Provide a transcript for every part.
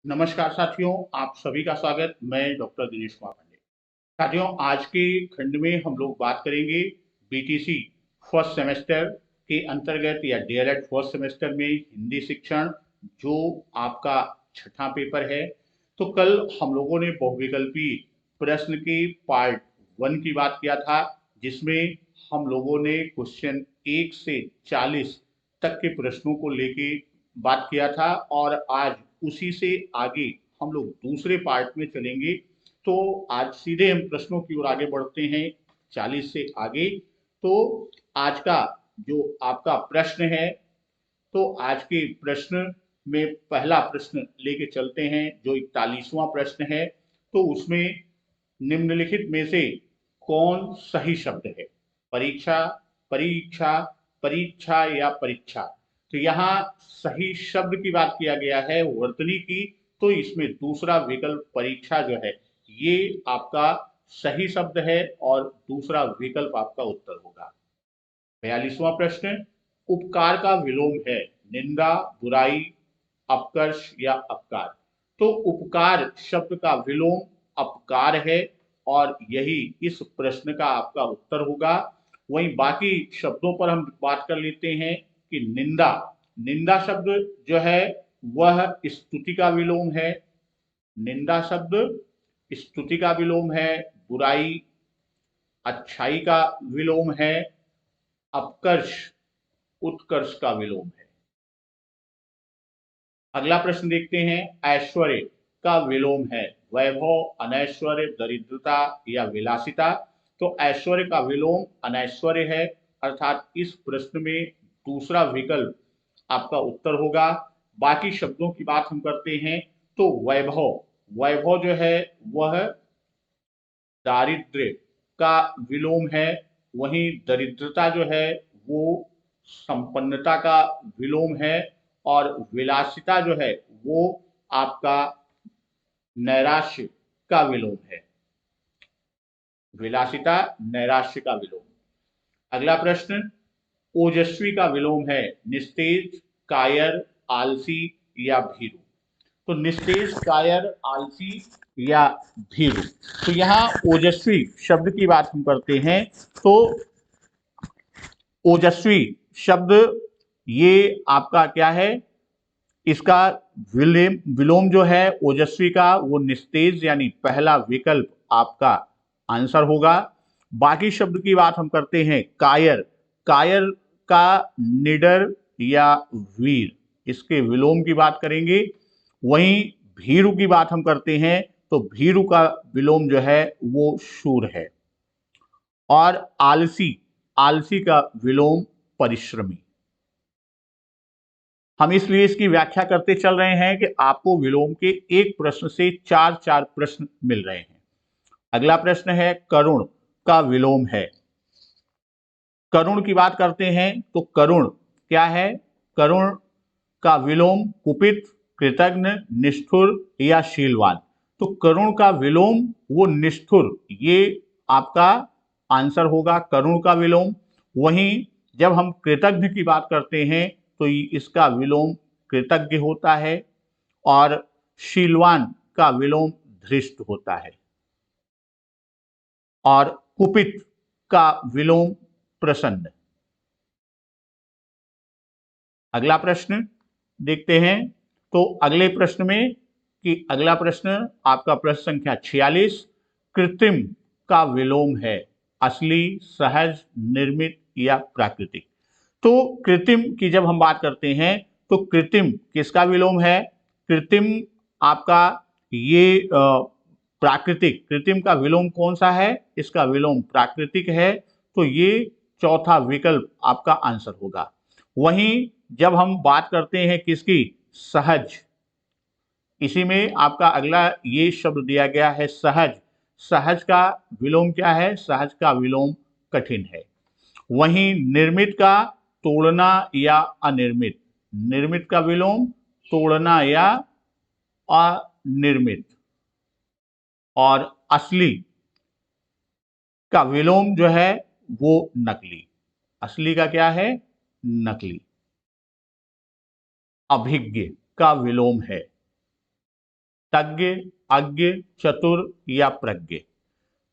नमस्कार साथियों, आप सभी का स्वागत। मैं डॉक्टर दिनेश कुमार पांडे। साथियों, आज के खंड में हम लोग बात करेंगे बीटीसी फर्स्ट सेमेस्टर के अंतर्गत या डीएलएड फर्स्ट सेमेस्टर में हिंदी शिक्षण, जो आपका छठा पेपर है। तो कल हम लोगों ने बहुविकल्पी प्रश्न के पार्ट 1 की बात किया था, जिसमें हम लोगों ने क्वेश्चन 1 से 40 तक के प्रश्नों को लेके बात किया था, और आज उसी से आगे हम लोग दूसरे पार्ट में चलेंगे। तो आज सीधे हम प्रश्नों की ओर आगे बढ़ते हैं 40 से आगे। तो आज का जो आपका प्रश्न है, तो आज के प्रश्न में पहला प्रश्न लेके चलते हैं, जो 41वां प्रश्न है। तो उसमें निम्नलिखित में से कौन सही शब्द है? परीक्षा, परीक्षा, परीक्षा या परीक्षा। तो यहाँ सही शब्द की बात किया गया है वर्तनी की, तो इसमें दूसरा विकल्प परीक्षा जो है ये आपका सही शब्द है, और दूसरा विकल्प आपका उत्तर होगा। 42वां प्रश्न, उपकार का विलोम है निंदा, बुराई, अपकर्ष या अपकार। तो उपकार शब्द का विलोम अपकार है, और यही इस प्रश्न का आपका उत्तर होगा। वहीं बाकी शब्दों पर हम बात कर लेते हैं कि निंदा, निंदा शब्द जो है वह स्तुति का विलोम है। निंदा शब्द स्तुति का विलोम है। बुराई अच्छाई का विलोम है। अपकर्ष उत्कर्ष का विलोम है। अगला प्रश्न देखते हैं, ऐश्वर्य का विलोम है वैभव, अनैश्वर्य, दरिद्रता या विलासिता। तो ऐश्वर्य का विलोम अनैश्वर्य है, अर्थात इस प्रश्न में दूसरा विकल्प आपका उत्तर होगा। बाकी शब्दों की बात हम करते हैं, तो वैभव, वैभव जो है वह दारिद्र्य का विलोम है। वहीं दरिद्रता जो है वो संपन्नता का विलोम है, और विलासिता जो है वो आपका नैराश्य का विलोम है। विलासिता नैराश्य का विलोम। अगला प्रश्न, ओजस्वी का विलोम है निस्तेज, कायर, आलसी या भीरू। तो निस्तेज, कायर, आलसी या भीरू। तो यहाँ ओजस्वी शब्द की बात हम करते हैं, तो ओजस्वी शब्द ये आपका क्या है? इसका विलोम जो है ओजस्वी का वो निस्तेज, यानी पहला विकल्प आपका आंसर होगा। बाकी शब्द की बात हम करते हैं, कायर, कायर का निडर या वीर, इसके विलोम की बात करेंगे। वहीं भीरू की बात हम करते हैं, तो भीरू का विलोम जो है वो शूर है। और आलसी, आलसी का विलोम परिश्रमी। हम इसलिए इसकी व्याख्या करते चल रहे हैं कि आपको विलोम के एक प्रश्न से चार चार प्रश्न मिल रहे हैं। अगला प्रश्न है, करुण का विलोम है। करुण की बात करते हैं, तो करुण क्या है? करुण का विलोम कुपित, कृतज्ञ, निष्ठुर या शीलवान। तो करुण का विलोम वो निष्ठुर, ये आपका आंसर होगा, करुण का विलोम। वहीं जब हम कृतज्ञ की बात करते हैं, तो इसका विलोम कृतज्ञ होता है, और शीलवान का विलोम धृष्ट होता है, और कुपित का विलोम प्रसन्न। अगला प्रश्न देखते हैं, तो अगले प्रश्न में कि अगला प्रश्न आपका प्रश्न संख्या 46, कृत्रिम का विलोम है असली, सहज, निर्मित या प्राकृतिक। तो कृत्रिम की जब हम बात करते हैं, तो कृत्रिम किसका विलोम है? कृत्रिम आपका ये प्राकृतिक, कृत्रिम का विलोम कौन सा है? इसका विलोम प्राकृतिक है, तो ये चौथा विकल्प आपका आंसर होगा। वहीं जब हम बात करते हैं किसकी? सहज, इसी में आपका अगला ये शब्द दिया गया है सहज। सहज का विलोम क्या है? सहज का विलोम कठिन है। वहीं निर्मित का तोड़ना या अनिर्मित, निर्मित का विलोम तोड़ना या अनिर्मित। और असली का विलोम जो है वो नकली। असली का क्या है? नकली। अभिज्ञ का विलोम है तज्ञ, अज्ञ, चतुर या प्रज्ञ।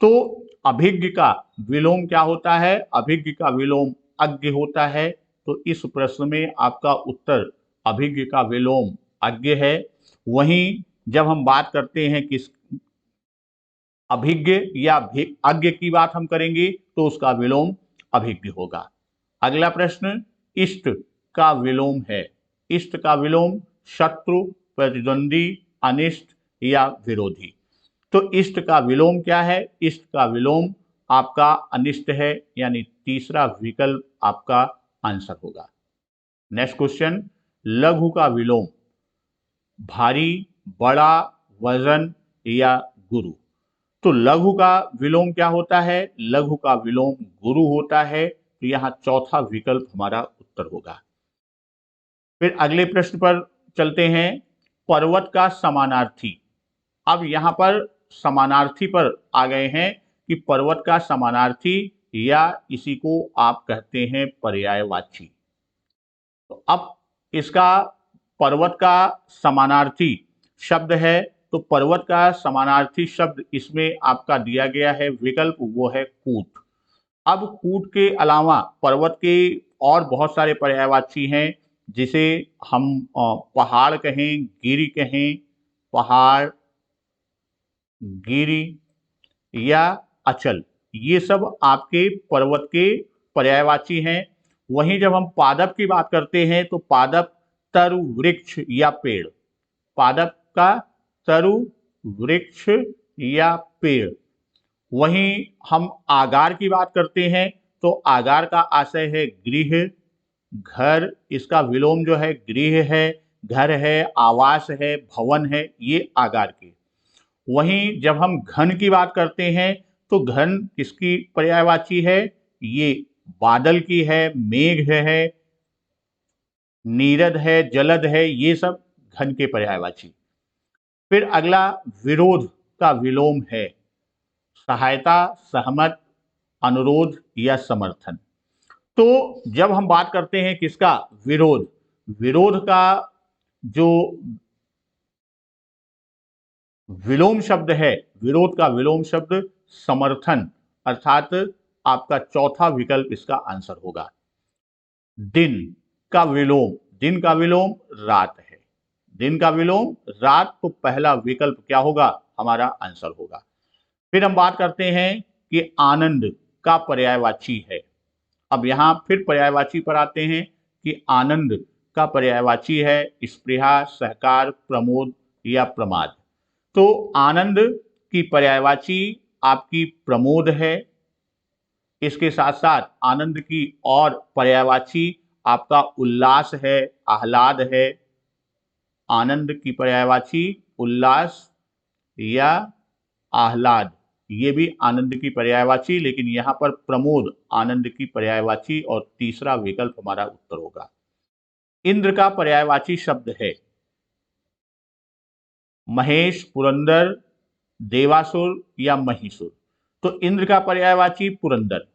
तो अभिज्ञ का विलोम क्या होता है? अभिज्ञ का विलोम अज्ञ होता है। तो इस प्रश्न में आपका उत्तर अभिज्ञ का विलोम अज्ञ है। वहीं जब हम बात करते हैं किस अभिज्ञ या अज्ञ की बात हम करेंगे तो उसका विलोम अभिज्ञ होगा। अगला प्रश्न इष्ट का विलोम है। इष्ट का विलोम शत्रु, प्रतिद्वंदी, अनिष्ट या विरोधी। तो इष्ट का विलोम क्या है? इष्ट का विलोम आपका अनिष्ट है, यानी तीसरा विकल्प आपका आंसर होगा। नेक्स्ट क्वेश्चन, लघु का विलोम भारी, बड़ा, वजन या गुरु। तो लघु का विलोम क्या होता है? लघु का विलोम गुरु होता है। तो यहां चौथा विकल्प हमारा उत्तर होगा। फिर अगले प्रश्न पर चलते हैं, पर्वत का समानार्थी। अब यहां पर समानार्थी पर आ गए हैं कि पर्वत का समानार्थी या इसी को आप कहते हैं पर्यायवाची। तो अब इसका पर्वत का समानार्थी शब्द है। तो पर्वत का समानार्थी शब्द इसमें आपका दिया गया है विकल्प, वो है कूट। अब कूट के अलावा पर्वत के और बहुत सारे पर्यायवाची हैं, जिसे हम पहाड़ कहें, गिरी कहें, पहाड़, गिरी या अचल, ये सब आपके पर्वत के पर्यायवाची हैं। वहीं जब हम पादप की बात करते हैं तो पादप तरु, वृक्ष या पेड़। पादप का तरु, वृक्ष या पेड़। वहीं हम आगार की बात करते हैं तो आगार का आशय है गृह, घर। इसका विलोम जो है गृह है, घर है, आवास है, भवन है, ये आगार के। वहीं जब हम घन की बात करते हैं तो घन किसकी पर्यायवाची है? ये बादल की है, मेघ है, नीरद है, जलद है, ये सब घन के पर्यायवाची। फिर अगला विरोध का विलोम है सहायता, सहमत, अनुरोध या समर्थन। तो जब हम बात करते हैं किसका? विरोध। विरोध का जो विलोम शब्द है, विरोध का विलोम शब्द समर्थन, अर्थात आपका चौथा विकल्प इसका आंसर होगा। दिन का विलोम, दिन का विलोम रात है। दिन का विलोम रात, तो पहला विकल्प क्या होगा? हमारा आंसर होगा। फिर हम बात करते हैं कि आनंद का पर्यायवाची है। अब यहां फिर पर्यायवाची पर आते हैं कि आनंद का पर्यायवाची है स्पृहा, सहकार, प्रमोद या प्रमाद। तो आनंद की पर्यायवाची आपकी प्रमोद है। इसके साथ साथ आनंद की और पर्यायवाची आपका उल्लास है, आह्लाद है। आनंद की पर्यायवाची उल्लास या आह्लाद, ये भी आनंद की पर्यायवाची, लेकिन यहां पर प्रमोद आनंद की पर्यायवाची और तीसरा विकल्प हमारा उत्तर होगा। इंद्र का पर्यायवाची शब्द है महेश, पुरंदर, देवासुर या महिषुर। तो इंद्र का पर्यायवाची पुरंदर,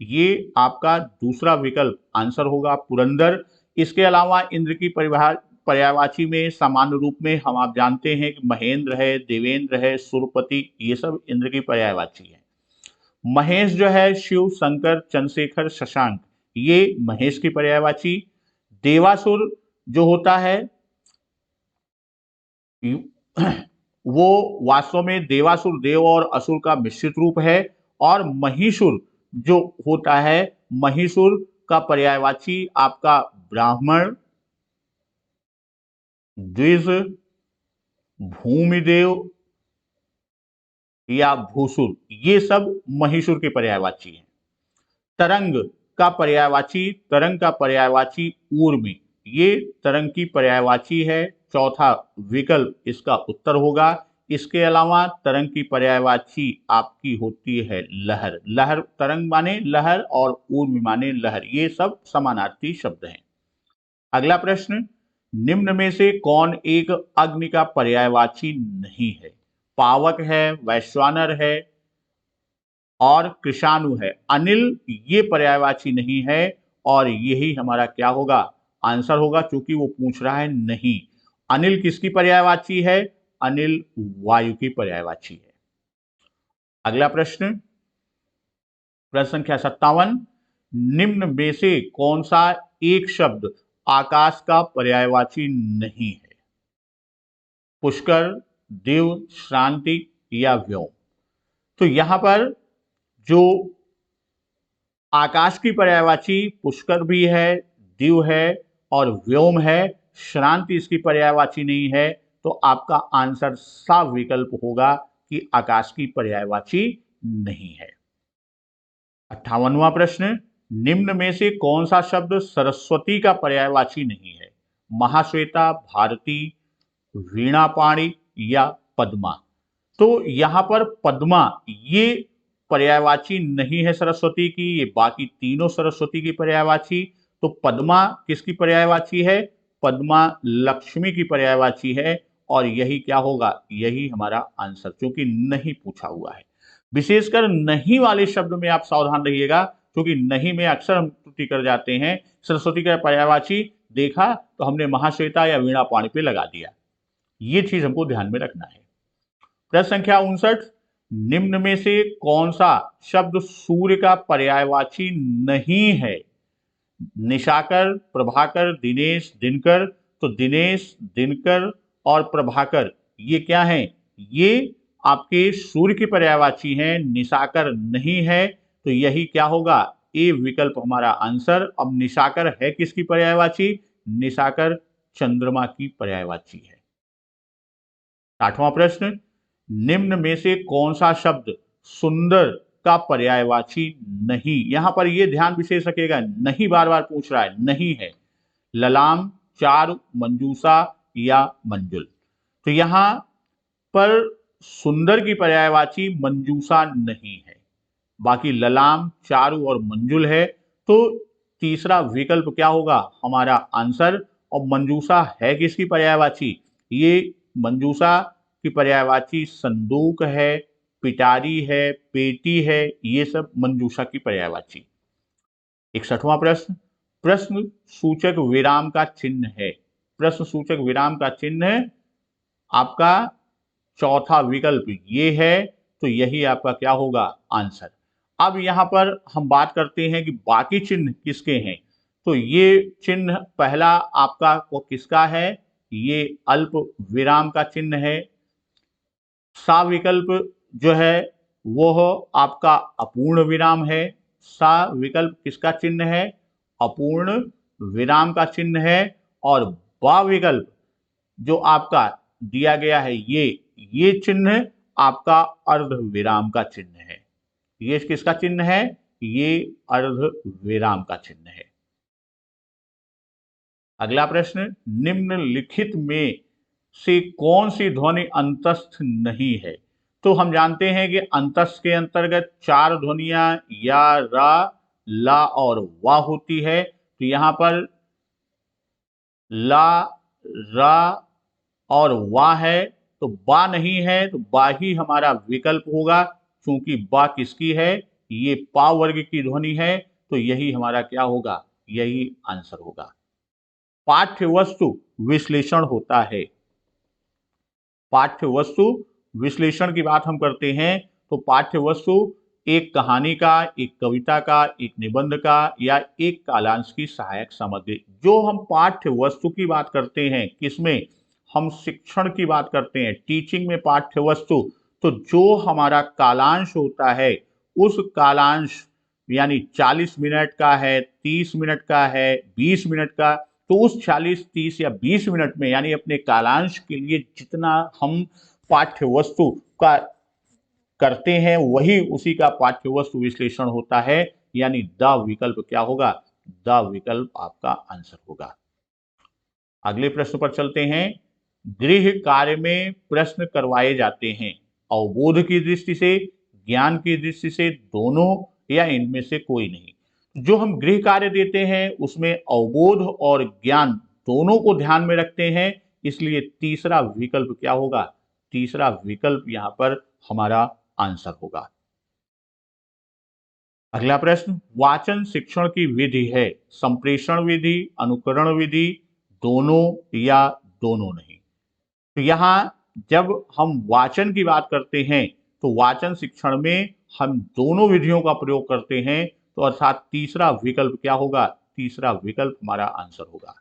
ये आपका दूसरा विकल्प आंसर होगा, पुरंदर। इसके अलावा इंद्र की पर्यायवाची में सामान्य रूप में हम आप जानते हैं कि महेंद्र है, देवेंद्र है, सुरपति, ये सब इंद्र की पर्यायवाची है। महेश जो है शिव, शंकर, चंद्रशेखर, शशांक, ये महेश की पर्यायवाची। देवासुर जो होता है वो वास्तव में देवासुर देव और असुर का मिश्रित रूप है। और महिषुर जो होता है, महिषुर का पर्यायवाची आपका ब्राह्मण, द्विज, भूमिदेव या भूसुर, ये सब महिषुर के पर्यायवाची हैं। तरंग का पर्यायवाची, तरंग का पर्यायवाची ऊर्मी, ये तरंग की पर्यायवाची है। चौथा विकल्प इसका उत्तर होगा। इसके अलावा तरंग की पर्यायवाची आपकी होती है लहर। लहर, तरंग माने लहर और ऊर्मी माने लहर, ये सब समानार्थी शब्द हैं। अगला प्रश्न, निम्न में से कौन एक अग्नि का पर्यायवाची नहीं है? पावक है, वैश्वानर है और कृषाणु है। अनिल ये पर्यायवाची नहीं है और यही हमारा क्या होगा? आंसर होगा, क्योंकि वो पूछ रहा है नहीं। अनिल किसकी पर्यायवाची है? अनिल वायु की पर्यायवाची है। अगला प्रश्न, प्रश्न संख्या 57, निम्न में से कौन सा एक शब्द आकाश का पर्यायवाची नहीं है? पुष्कर, दिव, श्रांति या व्योम। तो यहां पर जो आकाश की पर्यायवाची पुष्कर भी है, दिव है और व्योम है, श्रांति इसकी पर्यायवाची नहीं है, तो आपका आंसर साफ विकल्प होगा कि आकाश की पर्यायवाची नहीं है। 58वां प्रश्न, निम्न में से कौन सा शब्द सरस्वती का पर्यायवाची नहीं है? महाश्वेता, भारती, वीणापाणी या पद्मा। तो यहां पर पद्मा ये पर्यायवाची नहीं है सरस्वती की, ये बाकी तीनों सरस्वती की पर्यायवाची। तो पद्मा किसकी पर्यायवाची है? पद्मा लक्ष्मी की पर्यायवाची है और यही क्या होगा? यही हमारा आंसर, क्योंकि नहीं पूछा हुआ है। विशेषकर नहीं वाले शब्द में आप सावधान रहिएगा, क्योंकि नहीं में अक्सर हम त्रुटि कर जाते हैं। सरस्वती का पर्यायवाची देखा तो हमने महाश्वेता या वीणापाणी पे लगा दिया, ये चीज हमको ध्यान में रखना है। प्रश्न संख्या 59, निम्न में से कौन सा शब्द सूर्य का पर्यायवाची नहीं है? निशाकर, प्रभाकर, दिनेश, दिनकर। तो दिनेश, दिनकर और प्रभाकर ये क्या है? ये आपके सूर्य की पर्यायवाची हैं, निशाकर नहीं है, तो यही क्या होगा? ए विकल्प हमारा आंसर। अब निशाकर है किसकी पर्यायवाची? निशाकर चंद्रमा की पर्यायवाची है। 60वां प्रश्न, निम्न में से कौन सा शब्द सुंदर का पर्यायवाची नहीं? यहां पर यह ध्यान विशेष रखिएगा, नहीं बार बार पूछ रहा है, नहीं है। ललाम, चारु, मंजूषा या मंजुल। तो यहां पर सुंदर की पर्यायवाची मंजूषा नहीं है, बाकी ललाम, चारु और मंजुल है। तो तीसरा विकल्प क्या होगा हमारा आंसर? और मंजूषा है किसकी पर्यायवाची? ये मंजूषा की पर्यायवाची संदूक है, पिटारी है, पेटी है, ये सब मंजूषा की पर्यायवाची। 61वां प्रश्न, प्रश्न सूचक विराम का चिन्ह है। प्रश्न सूचक विराम का चिन्ह आपका चौथा विकल्प ये है, तो यही आपका क्या होगा? आंसर। अब यहां पर हम बात करते हैं कि बाकी चिन्ह किसके हैं। तो ये चिन्ह पहला आपका वो किसका है? ये अल्प विराम का चिन्ह है। सा विकल्प जो है वो आपका अपूर्ण विराम है। सा विकल्प किसका चिन्ह है? अपूर्ण विराम का चिन्ह है। और बा विकल्प जो आपका दिया गया है ये चिन्ह आपका अर्ध विराम का चिन्ह है। ये किसका चिन्ह है? ये अर्ध विराम का चिन्ह है। अगला प्रश्न, निम्नलिखित में से कौन सी ध्वनि अंतस्थ नहीं है? तो हम जानते हैं कि अंतस्थ के अंतर्गत चार ध्वनियां या, रा, ला और वा होती है। तो यहां पर ला, रा और वा है, तो बा नहीं है, तो बा ही हमारा विकल्प होगा, क्योंकि बा किसकी है? ये पा वर्ग की ध्वनि है, तो यही हमारा क्या होगा? यही आंसर होगा। पाठ्य वस्तु विश्लेषण होता है। पाठ्य वस्तु विश्लेषण की बात हम करते हैं, तो पाठ्य वस्तु एक कहानी का, एक कविता का, एक निबंध का या एक कालांश की सहायक सामग्री। जो हम पाठ्य वस्तु की बात करते हैं, किसमें? हम शिक्षण की बात करते हैं, टीचिंग में पाठ्य वस्तु। तो जो हमारा कालांश होता है, उस कालांश यानी 40 मिनट का है, 30 मिनट का है, 20 मिनट का, तो उस 40, 30 या 20 मिनट में यानी अपने कालांश के लिए जितना हम पाठ्य वस्तु का करते हैं, वही उसी का पाठ्य वस्तु विश्लेषण होता है। यानी द विकल्प क्या होगा? द विकल्प आपका आंसर होगा। अगले प्रश्न पर चलते हैं। गृह कार्य में प्रश्न करवाए जाते हैं अवबोध की दृष्टि से, ज्ञान की दृष्टि से, दोनों या इनमें से कोई नहीं। जो हम गृह कार्य देते हैं उसमें अवबोध और ज्ञान दोनों को ध्यान में रखते हैं, इसलिए तीसरा विकल्प क्या होगा? तीसरा विकल्प यहां पर हमारा आंसर होगा। अगला प्रश्न, वाचन शिक्षण की विधि है संप्रेषण विधि, अनुकरण विधि, दोनों या दोनों नहीं। तो यहां जब हम वाचन की बात करते हैं तो वाचन शिक्षण में हम दोनों विधियों का प्रयोग करते हैं, तो अर्थात तीसरा विकल्प क्या होगा, तीसरा विकल्प हमारा आंसर होगा।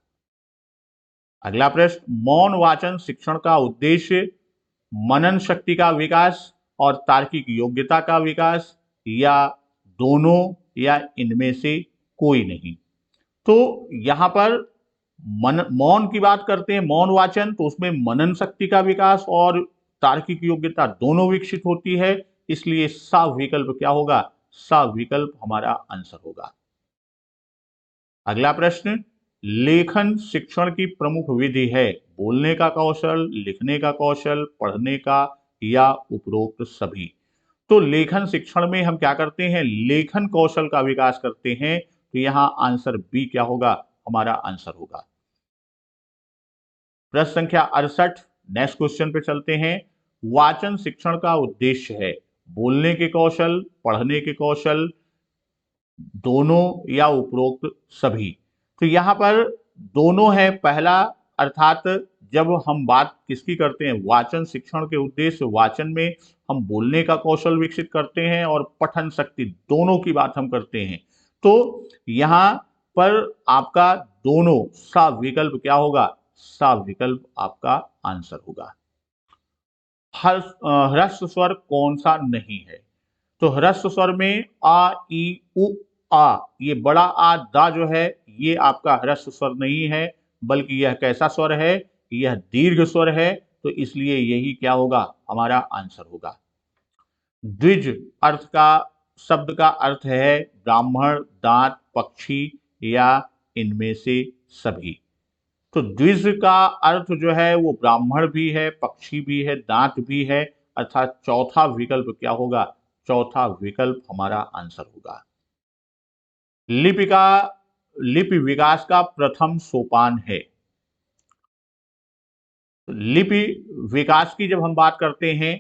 अगला प्रश्न, मौन वाचन शिक्षण का उद्देश्य मनन शक्ति का विकास और तार्किक योग्यता का विकास, या दोनों, या इनमें से कोई नहीं। तो यहां पर मौन की बात करते हैं, मौन वाचन, तो उसमें मनन शक्ति का विकास और तार्किक योग्यता दोनों विकसित होती है, इसलिए सा विकल्प क्या होगा, सा विकल्प हमारा आंसर होगा। अगला प्रश्न, लेखन शिक्षण की प्रमुख विधि है बोलने का कौशल, लिखने का कौशल, पढ़ने का, या उपरोक्त सभी। तो लेखन शिक्षण में हम क्या करते हैं, लेखन कौशल का विकास करते हैं, तो यहां आंसर बी क्या होगा, हमारा आंसर होगा। प्रश्न संख्या 68, नेक्स्ट क्वेश्चन पे चलते हैं। वाचन शिक्षण का उद्देश्य है बोलने के कौशल, पढ़ने के कौशल, दोनों, या उपरोक्त सभी। तो यहां पर दोनों है पहला, अर्थात जब हम बात किसकी करते हैं, वाचन शिक्षण के उद्देश्य, वाचन में हम बोलने का कौशल विकसित करते हैं और पठन शक्ति, दोनों की बात हम करते हैं। तो यहां पर आपका दोनों, सा विकल्प क्या होगा, सा विकल्प आपका आंसर होगा। ह्रस्व स्वर कौन सा नहीं है, तो ह्रस्व स्वर में आ, ई, उ, आ, ये बड़ा आ, दा जो है, ये आपका ह्रस्व स्वर नहीं है, बल्कि यह कैसा स्वर है, यह दीर्घ स्वर है, तो इसलिए यही क्या होगा, हमारा आंसर होगा। द्विज अर्थ का, शब्द का अर्थ है ब्राह्मण, दांत, पक्षी, या इनमें से सभी। तो द्विज का अर्थ जो है वो ब्राह्मण भी है, पक्षी भी है, दांत भी है, अर्थात चौथा विकल्प क्या होगा, चौथा विकल्प हमारा आंसर होगा। लिपि विकास का प्रथम सोपान है। लिपि विकास की जब हम बात करते हैं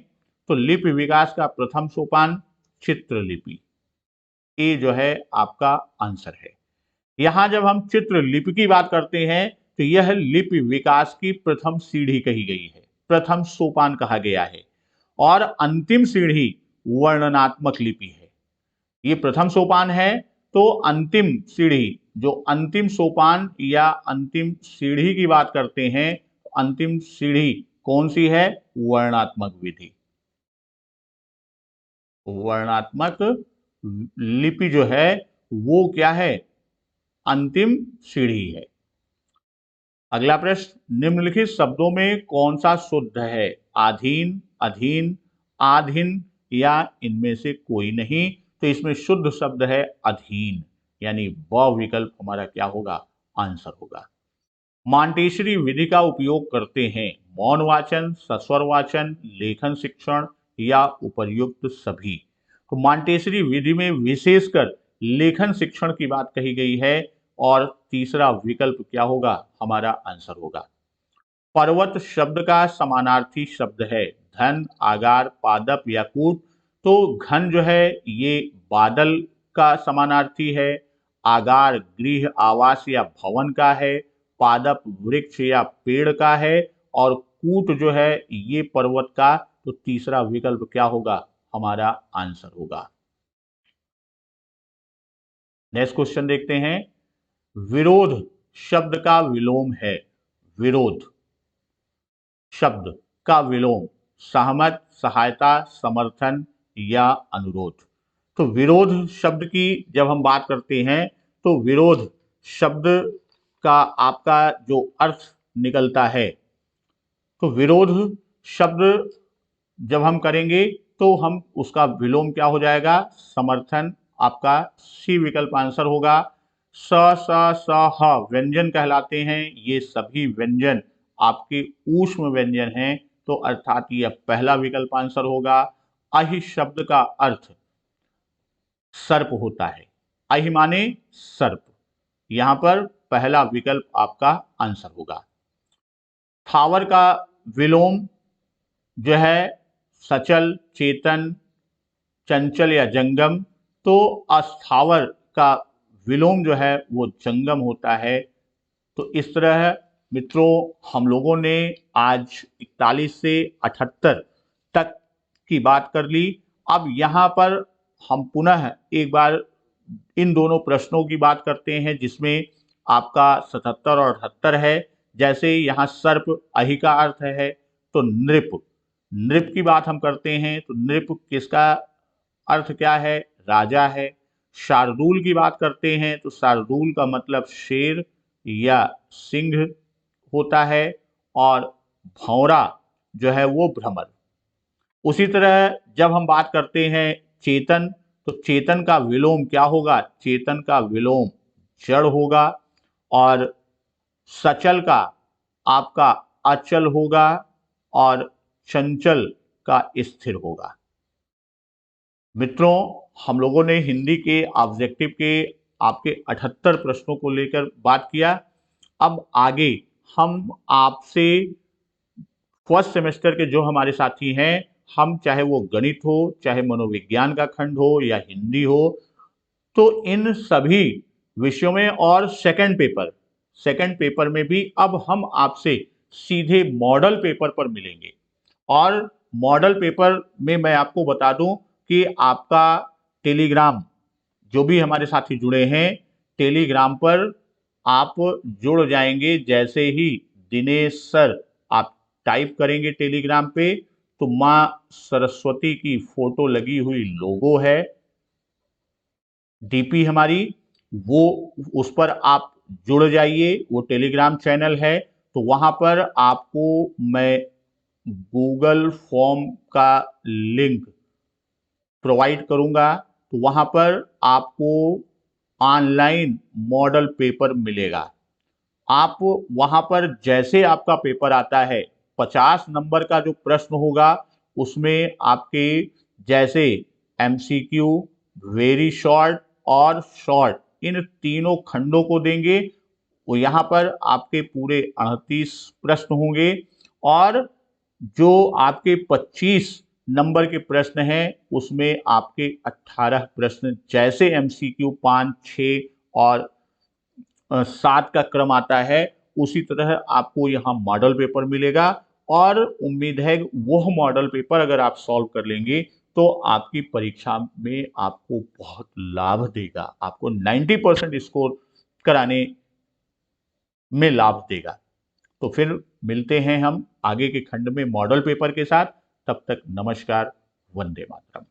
तो लिपि विकास का प्रथम सोपान चित्रलिपि, ये जो है आपका आंसर है। यहां जब हम चित्रलिपि की बात करते हैं तो यह लिपि विकास की प्रथम सीढ़ी कही गई है, प्रथम सोपान कहा गया है, और अंतिम सीढ़ी वर्णनात्मक लिपि है। ये प्रथम सोपान है, तो अंतिम सीढ़ी, जो अंतिम सोपान या अंतिम सीढ़ी की बात करते हैं, अंतिम सीढ़ी कौन सी है, वर्णात्मक विधि। वर्णात्मक लिपि जो है वो क्या है, अंतिम सीढ़ी है। अगला प्रश्न, निम्नलिखित शब्दों में कौन सा शुद्ध है, आधीन, अधीन, आधीन, या इनमें से कोई नहीं। तो इसमें शुद्ध शब्द है अधीन, यानी ब विकल्प हमारा क्या होगा, आंसर होगा। मांटेसरी विधि का उपयोग करते हैं मौन वाचन, सस्वर वाचन, लेखन शिक्षण, या उपर्युक्त सभी। तो मांटेसरी विधि में विशेषकर लेखन शिक्षण की बात कही गई है, और तीसरा विकल्प क्या होगा, हमारा आंसर होगा। पर्वत शब्द का समानार्थी शब्द है धन, आगार, पादप, या कूट। तो घन जो है ये बादल का समानार्थी है, आगार गृह, आवास, या भवन का है, पादप वृक्ष या पेड़ का है, और कूट जो है ये पर्वत का। तो तीसरा विकल्प क्या होगा, हमारा आंसर होगा। नेक्स्ट क्वेश्चन देखते हैं। विरोध शब्द का विलोम है, विरोध शब्द का विलोम सहमत, सहायता, समर्थन, या अनुरोध। तो विरोध शब्द की जब हम बात करते हैं तो विरोध शब्द का आपका जो अर्थ निकलता है, तो विरोध शब्द जब हम करेंगे तो हम उसका विलोम क्या हो जाएगा, समर्थन, आपका सी विकल्प आंसर होगा। स, स, ह व्यंजन कहलाते हैं, ये सभी व्यंजन आपके ऊष्म व्यंजन हैं, तो अर्थात यह पहला विकल्प आंसर होगा। अहि शब्द का अर्थ सर्प होता है, अहि माने सर्प, यहां पर पहला विकल्प आपका आंसर होगा। स्थावर का विलोम जो है सचल, चेतन, चंचल, या जंगम। तो अस्थावर का विलोम जो है वो जंगम होता है। तो इस तरह मित्रों, हम लोगों ने आज 41 से 78 तक की बात कर ली। अब यहाँ पर हम पुनः एक बार इन दोनों प्रश्नों की बात करते हैं जिसमें आपका 77 और 78 है। जैसे यहाँ सर्प अहि का अर्थ है तो नृप, नृप की बात हम करते हैं तो नृप किसका अर्थ क्या है? राजा है। शार्दूल की बात करते हैं तो शार्दूल का मतलब शेर या सिंह होता है, और भौरा जो है वो भ्रमर। उसी तरह जब हम बात करते हैं चेतन, तो चेतन का विलोम क्या होगा? चेतन का विलोम जड़ होगा। और सचल का आपका अचल होगा, और चंचल का स्थिर होगा। मित्रों, हम लोगों ने हिंदी के ऑब्जेक्टिव के आपके 78 प्रश्नों को लेकर बात किया। अब आगे हम आपसे फर्स्ट सेमेस्टर के जो हमारे साथी हैं, हम चाहे वो गणित हो, चाहे मनोविज्ञान का खंड हो या हिंदी हो, तो इन सभी विषयों में और सेकंड पेपर में भी अब हम आपसे सीधे मॉडल पेपर पर मिलेंगे। और मॉडल पेपर में मैं आपको बता दूं कि आपका टेलीग्राम, जो भी हमारे साथी जुड़े हैं, टेलीग्राम पर आप जुड़ जाएंगे। जैसे ही दिनेश सर आप टाइप करेंगे टेलीग्राम पे, तो मां सरस्वती की फोटो लगी हुई लोगो है, डीपी हमारी, वो उस पर आप जुड़ जाइए। वो टेलीग्राम चैनल है, तो वहां पर आपको मैं गूगल फॉर्म का लिंक प्रोवाइड करूंगा। तो वहां पर आपको ऑनलाइन मॉडल पेपर मिलेगा। आप वहां पर जैसे आपका पेपर आता है, 50 नंबर का जो प्रश्न होगा उसमें आपके जैसे एमसीक्यू, वेरी शॉर्ट और शॉर्ट, इन तीनों खंडों को देंगे। वो यहाँ पर आपके पूरे 38 प्रश्न होंगे, और जो आपके 25 नंबर के प्रश्न हैं उसमें आपके 18 प्रश्न जैसे एमसीक्यू 5, 6 और 7 का क्रम आता है, उसी तरह आपको यहाँ मॉडल पेपर मिलेगा। और उम्मीद है वह मॉडल पेपर अगर आप सॉल्व कर लेंगे तो आपकी परीक्षा में आपको बहुत लाभ देगा, आपको 90% स्कोर कराने में लाभ देगा। तो फिर मिलते हैं हम आगे के खंड में मॉडल पेपर के साथ। तब तक नमस्कार, वंदे मातरम।